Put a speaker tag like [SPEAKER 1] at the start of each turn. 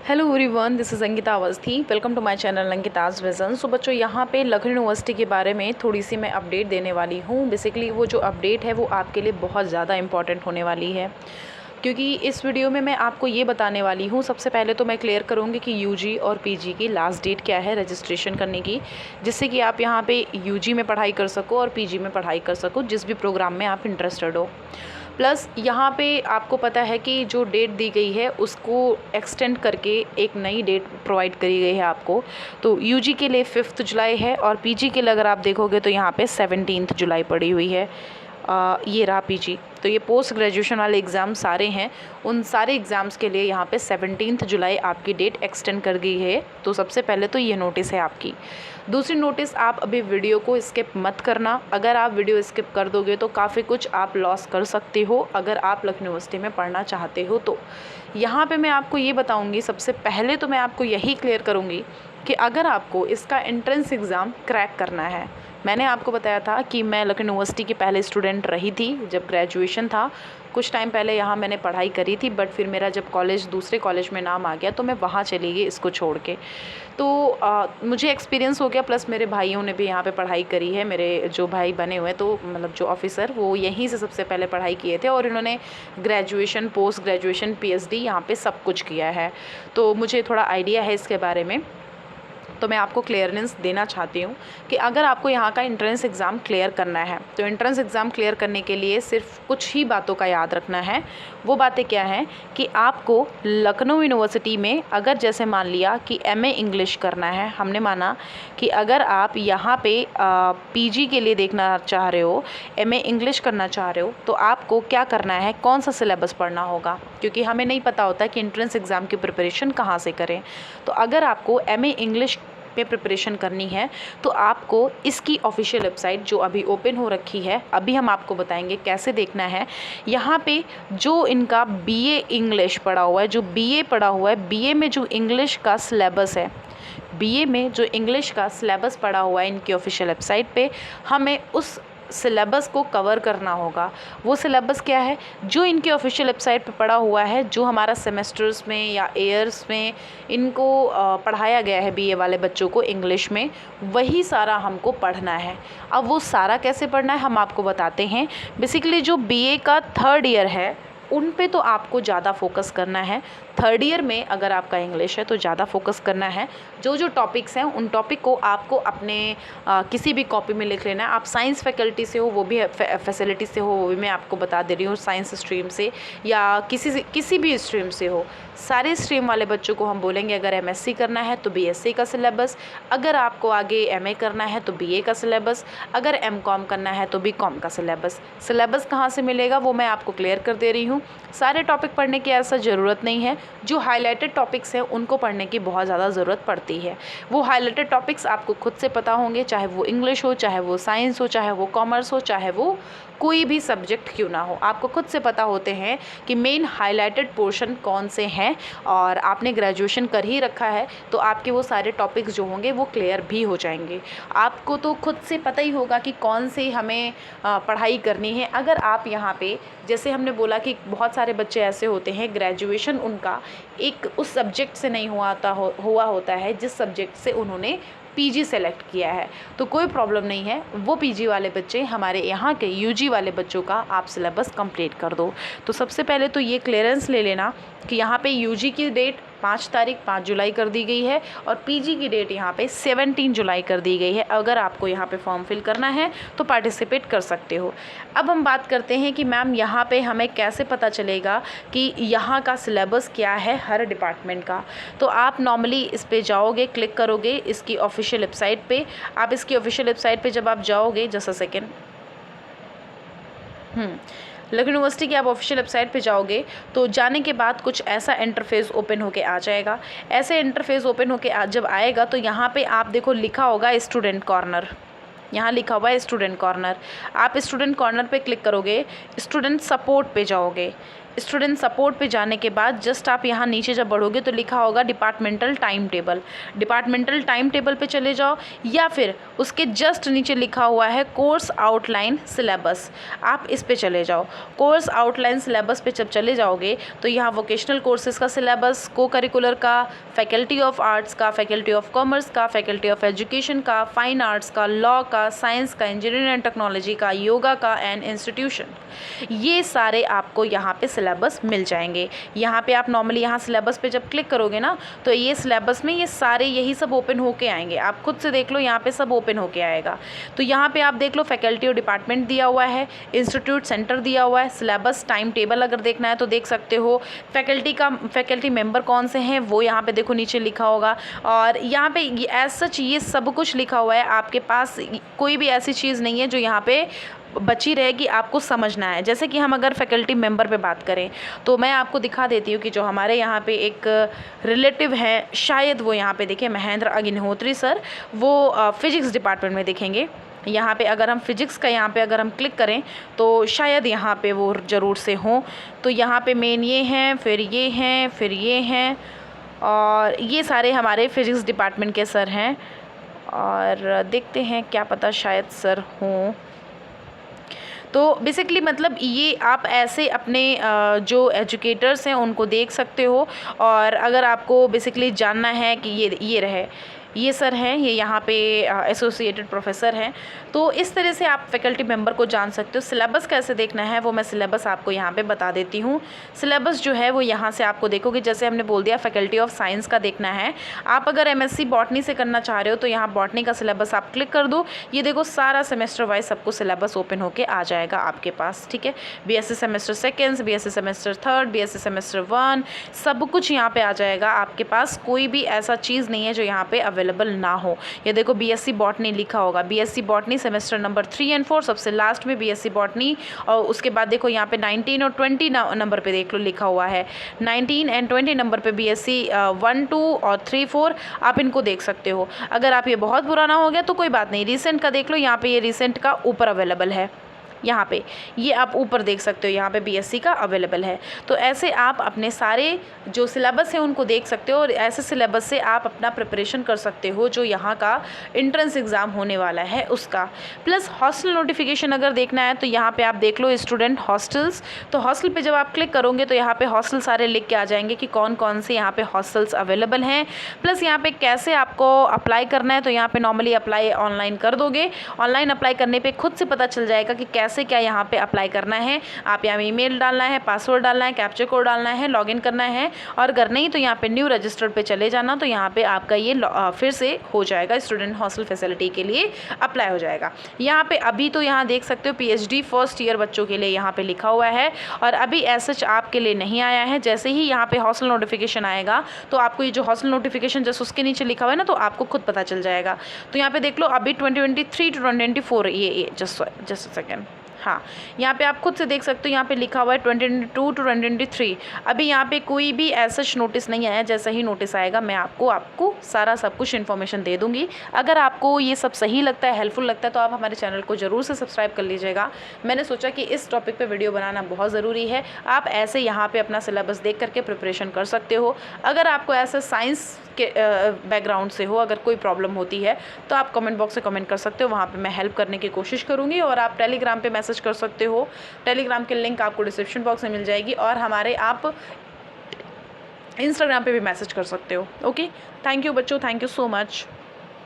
[SPEAKER 1] Hello everyone, this is Ankita Awasthi. Welcome to my channel Ankita's vision. So बच्चों, यहाँ पे Lucknow university के बारे में थोड़ी सी मैं अपडेट देने वाली हूँ। बेसिकली वो जो अपडेट है वो आपके लिए बहुत ज़्यादा इंपॉर्टेंट होने वाली है, क्योंकि इस वीडियो में मैं आपको ये बताने वाली हूँ। सबसे पहले तो मैं क्लियर करूँगी कि यूजी और पीजी की लास्ट डेट क्या है रजिस्ट्रेशन करने की, जिससे कि आप यहाँ पे यूजी में पढ़ाई कर सको और पीजी में पढ़ाई कर सको, जिस भी प्रोग्राम में आप इंटरेस्टेड हो। प्लस यहाँ पे आपको पता है कि जो डेट दी गई है उसको एक्सटेंड करके एक नई डेट प्रोवाइड करी गई है आपको। तो यूजी के लिए 5 जुलाई है और पीजी के लिए अगर आप देखोगे तो यहाँ पे 17 जुलाई पड़ी हुई है। ये रहा पीजी। तो ये पोस्ट ग्रेजुएशन वाले एग्ज़ाम सारे हैं, उन सारे एग्ज़ाम्स के लिए यहाँ पे 17 जुलाई आपकी डेट एक्सटेंड कर गई है। तो सबसे पहले तो ये नोटिस है आपकी। दूसरी नोटिस, आप अभी वीडियो को स्किप मत करना। अगर आप वीडियो स्किप कर दोगे तो काफ़ी कुछ आप लॉस कर सकते हो अगर आप लखनऊ यूनिवर्सिटी में पढ़ना चाहते हो। तो यहाँ पे मैं आपको ये बताऊँगी, सबसे पहले तो मैं आपको यही क्लियर करूँगी कि अगर आपको इसका एंट्रेंस एग्ज़ाम क्रैक करना है, मैंने आपको बताया था कि मैं लखनऊ यूनिवर्सिटी की पहले स्टूडेंट रही थी जब ग्रेजुएशन था। कुछ टाइम पहले यहाँ मैंने पढ़ाई करी थी, बट फिर मेरा जब कॉलेज दूसरे कॉलेज में नाम आ गया तो मैं वहाँ चली गई इसको छोड़ के। तो मुझे एक्सपीरियंस हो गया, प्लस मेरे भाइयों ने भी यहाँ पे पढ़ाई करी है। मेरे जो भाई बने हुए, तो मतलब जो ऑफिसर, वो यहीं से सबसे पहले पढ़ाई किए थे और इन्होंने ग्रेजुएशन, पोस्ट ग्रेजुएशन, पीएचडी यहाँ पे सब कुछ किया है। तो मुझे थोड़ा आइडिया है इसके बारे में। तो मैं आपको क्लियरेंस देना चाहती हूँ कि अगर आपको यहाँ का एंट्रेंस एग्ज़ाम क्लियर करना है तो एंट्रेंस एग्ज़ाम क्लियर करने के लिए सिर्फ कुछ ही बातों का याद रखना है। वो बातें क्या हैं कि आपको लखनऊ यूनिवर्सिटी में, अगर जैसे मान लिया कि एमए इंग्लिश करना है, हमने माना कि अगर आप यहाँ पे पीजी के लिए देखना चाह रहे हो, एमए इंग्लिश करना चाह रहे हो, तो आपको क्या करना है, कौन सा सिलेबस पढ़ना होगा, क्योंकि हमें नहीं पता होता कि एंट्रेंस एग्ज़ाम की प्रिपरेशन कहाँ से करें। तो अगर आपको एमए इंग्लिश पे प्रिपरेशन करनी है तो आपको इसकी ऑफिशियल वेबसाइट जो अभी ओपन हो रखी है, अभी हम आपको बताएंगे कैसे देखना है। यहाँ पे जो इनका बीए इंग्लिश पढ़ा हुआ है, जो बीए पढ़ा हुआ है, बीए में जो इंग्लिश का सिलेबस है, बीए में जो इंग्लिश का सिलेबस पढ़ा हुआ है इनकी ऑफिशियल वेबसाइट पे, हमें उस सिलेबस को कवर करना होगा। वो सिलेबस क्या है जो इनकी ऑफिशियल वेबसाइट पे पढ़ा हुआ है, जो हमारा सेमेस्टर्स में या ईयर्स में इनको पढ़ाया गया है बीए वाले बच्चों को इंग्लिश में, वही सारा हमको पढ़ना है। अब वो सारा कैसे पढ़ना है हम आपको बताते हैं। बेसिकली जो बीए का 3rd ईयर है उन पे तो आपको ज़्यादा फोकस करना है। 3rd ईयर में अगर आपका इंग्लिश है तो ज़्यादा फोकस करना है। जो जो टॉपिक्स हैं उन टॉपिक को आपको अपने किसी भी कॉपी में लिख लेना है। आप साइंस फैकल्टी से हो, वो भी फैसिलिटी से हो, वो भी मैं आपको बता दे रही हूँ, साइंस स्ट्रीम से या किसी भी स्ट्रीम से हो, सारे स्ट्रीम वाले बच्चों को हम बोलेंगे अगर एमएससी करना है तो बीएससी का सिलेबस, अगर आपको आगे एमए करना है तो बीए का सिलेबस, अगर एमकॉम करना है तो बीकॉम का सिलेबस। सिलेबस कहाँ से मिलेगा वो मैं आपको क्लियर कर दे रही हूँ। सारे टॉपिक पढ़ने की ऐसा ज़रूरत नहीं है, जो हाईलाइटेड टॉपिक्स हैं उनको पढ़ने की बहुत ज़्यादा ज़रूरत पड़ती है। वो हाईलाइटेड टॉपिक्स आपको खुद से पता होंगे, चाहे वो इंग्लिश हो, चाहे वो साइंस हो, चाहे वो कॉमर्स हो, चाहे वो कोई भी सब्जेक्ट क्यों ना हो, आपको खुद से पता होते हैं कि मेन हाईलाइटेड पोर्शन कौन से हैं। और आपने ग्रेजुएशन कर ही रखा है तो आपके वो सारे टॉपिक्स जो होंगे वो क्लियर भी हो जाएंगे। आपको तो खुद से पता ही होगा कि कौन से हमें पढ़ाई करनी है। अगर आप यहाँ पे, जैसे हमने बोला कि बहुत सारे बच्चे ऐसे होते हैं ग्रेजुएशन उनका एक उस सब्जेक्ट से नहीं हुआ होता है जिस सब्जेक्ट से उन्होंने पीजी सेलेक्ट किया है, तो कोई प्रॉब्लम नहीं है। वो पीजी वाले बच्चे, हमारे यहाँ के यूजी वाले बच्चों का आप सिलेबस कंप्लीट कर दो। तो सबसे पहले तो ये क्लियरेंस ले लेना कि यहाँ पे यूजी की डेट 5 जुलाई कर दी गई है और पीजी की डेट यहाँ पे 17 जुलाई कर दी गई है। अगर आपको यहाँ पे फॉर्म फिल करना है तो पार्टिसिपेट कर सकते हो। अब हम बात करते हैं कि मैम यहाँ पे हमें कैसे पता चलेगा कि यहाँ का सिलेबस क्या है हर डिपार्टमेंट का। तो आप नॉर्मली इस पे जाओगे, क्लिक करोगे इसकी ऑफिशियल वेबसाइट पे। आप इसकी ऑफिशियल वेबसाइट पे जब आप जाओगे, just a second, Lucknow university की आप ऑफिशियल वेबसाइट पे जाओगे तो जाने के बाद कुछ ऐसा इंटरफेस ओपन होके आ जाएगा। ऐसे इंटरफेस ओपन होके जब आएगा तो यहाँ पे आप देखो लिखा होगा स्टूडेंट कॉर्नर, यहाँ लिखा हुआ है स्टूडेंट कॉर्नर। आप स्टूडेंट कॉर्नर पे क्लिक करोगे, स्टूडेंट सपोर्ट पे जाओगे। स्टूडेंट सपोर्ट पे जाने के बाद जस्ट आप यहाँ नीचे जब बढ़ोगे तो लिखा होगा departmental time table. Departmental time table पे चले जाओ या फिर उसके जस्ट नीचे लिखा हुआ है कोर्स आउटलाइन सिलेबस, आप इस पे चले जाओ। कोर्स आउटलाइन सिलेबस पे जब चले जाओगे तो यहाँ वोकेशनल कोर्सेज़ का सिलेबस, को करिकुलर का, फैकल्टी ऑफ आर्ट्स का, फैकल्टी ऑफ कॉमर्स का, फैकल्टी ऑफ एजुकेशन का, फाइन आर्ट्स का, लॉ का, साइंस का, इंजीनियरिंग एंड टेक्नोलॉजी का, योगा का एंड इंस्टीट्यूशन, ये सारे आपको यहाँ पे सिलेबस मिल जाएंगे। यहाँ पे आप नॉर्मली यहाँ सिलेबस पे जब क्लिक करोगे ना तो ये सिलेबस में ये सारे यही सब ओपन होके आएंगे। आप खुद से देख लो, यहाँ पे सब ओपन होके आएगा। तो यहाँ पे आप देख लो फैकल्टी और डिपार्टमेंट दिया हुआ है, इंस्टीट्यूट सेंटर दिया हुआ है, सिलेबस टाइम टेबल अगर देखना है तो देख सकते हो, फैकल्टी मेंबर कौन से हैं वो यहाँ पे देखो नीचे लिखा होगा। और यहाँ पे एज सच ये सब कुछ लिखा हुआ है। आपके पास कोई भी ऐसी चीज़ नहीं है जो यहाँ पे बची रहेगी, आपको समझना है। जैसे कि हम अगर फैकल्टी मेंबर पे बात करें तो मैं आपको दिखा देती हूँ कि जो हमारे यहाँ पे एक रिलेटिव है, शायद वो यहाँ पे देखें, महेंद्र अग्निहोत्री सर, वो फिजिक्स डिपार्टमेंट में दिखेंगे। यहाँ पे अगर हम फिजिक्स का यहाँ पे अगर हम क्लिक करें तो शायद यहाँ पे वो ज़रूर से हों। तो यहाँ पे मेन ये हैं, फिर ये हैं, फिर ये हैं, और ये सारे हमारे फिजिक्स डिपार्टमेंट के सर हैं। और देखते हैं, क्या पता शायद सर हों। तो बेसिकली मतलब ये आप ऐसे अपने जो एजुकेटर्स हैं उनको देख सकते हो। और अगर आपको बेसिकली जानना है कि ये रहे, ये सर हैं, ये यहाँ पे एसोसिएटेड प्रोफेसर हैं। तो इस तरह से आप फैकल्टी मेंबर को जान सकते हो। सिलेबस कैसे देखना है वो मैं सिलेबस आपको यहाँ पे बता देती हूँ। सिलेबस जो है वो यहाँ से आपको देखोगे, जैसे हमने बोल दिया फैकल्टी ऑफ साइंस का देखना है। आप अगर एमएससी बॉटनी से करना चाह रहे हो तो यहाँ बॉटनी का सिलेबस आप क्लिक कर दो। ये देखो सारा सेमेस्टर वाइज सबको सिलेबस ओपन होके आ जाएगा आपके पास, ठीक है। BSc semester second, BSc semester third, BSc semester 1, सब कुछ यहाँ पे आ जाएगा आपके पास। कोई भी ऐसा चीज़ नहीं है जो यहाँ पे अवेलेबल ना हो। ये देखो बीएससी बॉटनी लिखा होगा, बीएससी बॉटनी सेमेस्टर नंबर 3 और 4, सबसे लास्ट में बीएससी बॉटनी। और उसके बाद देखो यहाँ पे 19 और 20 नंबर पे देख लो लिखा हुआ है, 19 एंड 20 नंबर पे बीएससी 1, 2 और 3, 4 आप इनको देख सकते हो। अगर आप ये बहुत पुराना हो गया तो कोई बात नहीं, रिसेंट का देख लो, यहाँ पे ये रिसेंट का ऊपर अवेलेबल है। यहाँ पे ये आप ऊपर देख सकते हो, यहाँ पे बीएससी का अवेलेबल है। तो ऐसे आप अपने सारे जो सिलेबस है उनको देख सकते हो और ऐसे सिलेबस से आप अपना प्रिपरेशन कर सकते हो जो यहाँ का एंट्रेंस एग्ज़ाम होने वाला है उसका। प्लस हॉस्टल नोटिफिकेशन अगर देखना है तो यहाँ पे आप देख लो स्टूडेंट हॉस्टल्स। तो हॉस्टल पे जब आप क्लिक करोगे तो यहाँ पे हॉस्टल सारे लिख के आ जाएंगे कि कौन कौन से यहाँ पे हॉस्टल्स अवेलेबल हैं। प्लस यहाँ पे कैसे आपको अप्लाई करना है, तो यहाँ पे नॉर्मली अप्लाई ऑनलाइन कर दोगे। ऑनलाइन अप्लाई करने पे खुद से पता चल जाएगा कि कैसे क्या यहाँ पे अप्लाई करना है। आप यहाँ ईमेल डालना है, पासवर्ड डालना है, कैप्चर कोड डालना है, लॉगिन करना है, और अगर नहीं तो यहाँ पे न्यू रजिस्टर्ड पे चले जाना। तो यहाँ पे आपका ये फिर से हो जाएगा, स्टूडेंट हॉस्टल फैसिलिटी के लिए अप्लाई हो जाएगा। यहाँ पे अभी तो यहाँ देख सकते हो पीएचडी फर्स्ट ईयर बच्चों के लिए यहाँ पे लिखा हुआ है, और अभी एज सच आपके लिए नहीं आया है। जैसे ही यहाँ पे हॉस्टल नोटिफिकेशन आएगा तो आपको ये जो हॉस्टल नोटिफिकेशन जस्ट उसके नीचे लिखा हुआ है ना, तो आपको खुद पता चल जाएगा। तो यहाँ पे देख लो अभी 2023 to 2024 ये जस्ट सेकेंड, हाँ यहाँ पे आप खुद से देख सकते हो, यहाँ पे लिखा हुआ है 2022 to 2023। अभी यहाँ पे कोई भी ऐसा नोटिस नहीं आया। जैसा ही नोटिस आएगा मैं आपको सारा सब कुछ इन्फॉर्मेशन दे दूँगी। अगर आपको ये सब सही लगता है, हेल्पफुल लगता है, तो आप हमारे चैनल को ज़रूर से सब्सक्राइब कर लीजिएगा। मैंने सोचा कि इस टॉपिक पे वीडियो बनाना बहुत ज़रूरी है। आप ऐसे यहाँ पे अपना सिलेबस देख करके प्रिपरेशन कर सकते हो। अगर आपको ऐसा साइंस के बैकग्राउंड से हो, अगर कोई प्रॉब्लम होती है तो आप कमेंट बॉक्स से कमेंट कर सकते हो, वहाँ पे मैं हेल्प करने की कोशिश करूँगी। और आप टेलीग्राम पे मैसेज कर सकते हो, टेलीग्राम की लिंक आपको डिस्क्रिप्शन बॉक्स में मिल जाएगी, और हमारे आप इंस्टाग्राम पे भी मैसेज कर सकते हो। ओके, थैंक यू बच्चों, थैंक यू सो मच।